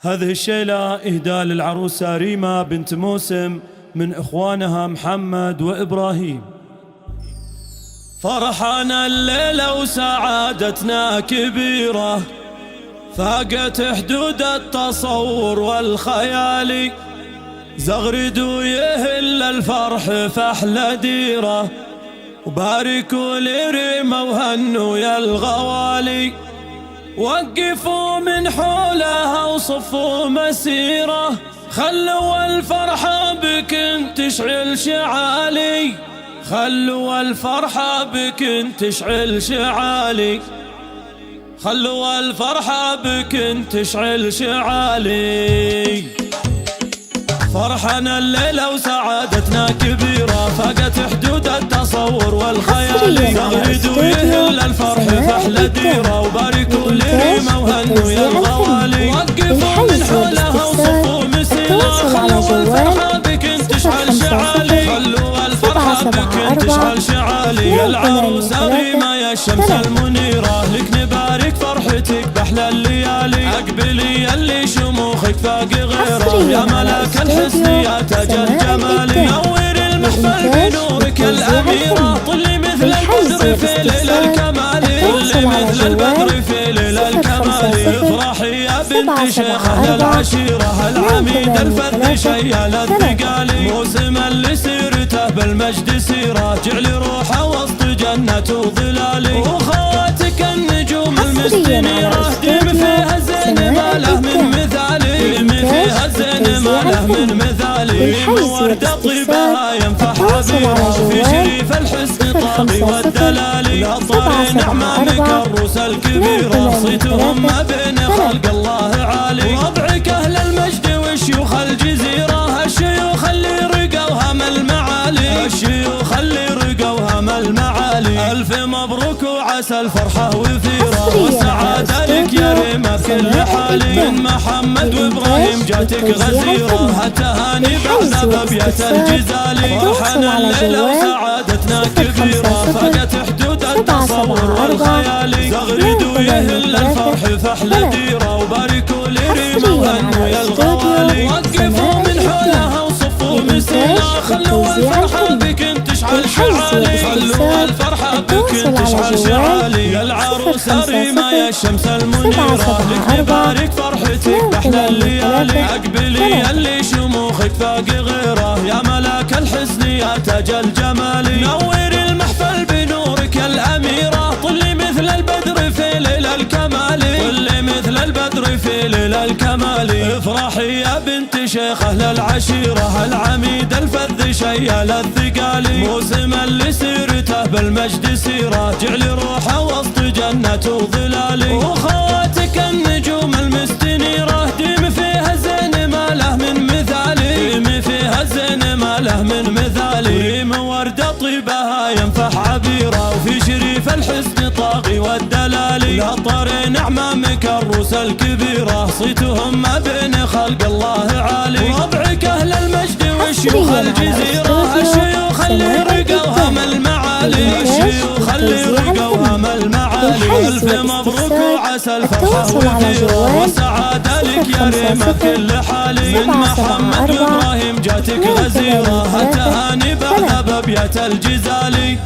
هذه الشيلة إهداء للعروسة ريما بنت موسم من إخوانها محمد وإبراهيم. فرحنا الليلة وسعادتنا كبيرة، فاقت حدود التصور والخيال، زغرد ويهل الفرح فأحلى ديرة، وباركوا لريما وهنوا يا الغوالي، وقفوا من حولها وصفوا مسيرة، خلوا الفرحة بكن تشعل شعالي، خلوا الفرحة بكن تشعل شعالي، خلوا الفرحة بكن تشعل شعالي. فرحنا الليلة وسعادتنا كبيرة، فاقت حدود التصور والخيال، زغرد ويهل الفرح فأحلى ديرة، وباركوا لريما وهنوا يا الغوالي، وقفوا من حولها وصفوا مسيرة، خلوا الفرحة بكن تشعل شعالي، خلوا الفرحة بكن تشعل شعالي. يا العروسة ريما يا الشمس المنيرة، لك نبارك فرحتك بأحلى الليالي، أقبلي يلي شموخك فاق غيره، يا ملاك الحسن يا تاج الجمال، نور المحفل بنورك الأميرة، طلي مثل البدر في ليل الكمال، طلي مثل البدر في ليل الكمال. افرحي يا بنت شيخ أهل العشيرة، العميد الفذ شيال الثقال، موسم اللي سيرته بالمجد سيرة، جعلي روحه وسط جنة وظلال، وخواتك النجوم المستنيرة، دم فيها الزين ما له من مثالي، دم فيها الزين ما له من مثالي، وردة طيبها ينفح عبيرة، في شريف الحسن طاغي والدلال، لا طار نعمامك الروس الكبيرة، صيتهم ما بين خلق الله عالي، ربعك أهل المجد وشيوخ الجزيرة، الشيوخ اللي رقوا هم المعالي، الشيوخ اللي رقوا هم المعالي، ألف مبروك وعسى الفرحة وفيرة، والسعادة لك يا ريما في كل حالي، من محمد وإبراهيم جاتك غزيرة، هالتهاني بعد بابية الجزالي، فرحنا الليلة وسعادتنا كبيرة، فاقت حدود التصور والخيال، زغرد ويهل الفرح فأحلى ديرة، وباركوا لريما وهنوا يا الغوالي، وقفوا من حولها وصفوا مسيرة، خلوا الفرحة بكن تشعل شعالي، خلوا الفرحة بكن تشعل شعالي. يا العروسة ريما يا الشمس المنيرة، لك نبارك فرحتك بأحلى الليالي، أقبلي يلي شموخك فاق غيره، يا ملاك الحسن يا تاج الجمال، نور المحفل بنورك الأميرة، طلي مثل البدر في ليل الكمال، طلي مثل البدر في ليل الكمال. افرحي يا بنت شيخ أهل العشيرة، العميد الفذ شيال الثقال، موسم اللي سيرته بالمجد سيرة، جعلي روحه وسط جنة وظلال، وخواتك النجوم المستنيرة، ديم فيها الزين ما له من مثالي، ديم فيها الزين ما له من مثالي، ريم وردة طيبها ينفح عبيرة، وفي شريف الحسن طاغي والدلال، لا طار نعمامك الروس الكبيرة، صيتهم ما بين خلق الله عالي، ربعك أهل المجد وشيوخ الجزيرة، الشيوخ اللي رقوا هم المعالي، الشيوخ اللي رقوا هم المعالي، ألف مبروك وعسى الفرحة وفيرة، والسعادة لك يا ريما كل حالي، من محمد وإبراهيم جاتك غزيرة، التهاني بعد بابية الجزالي.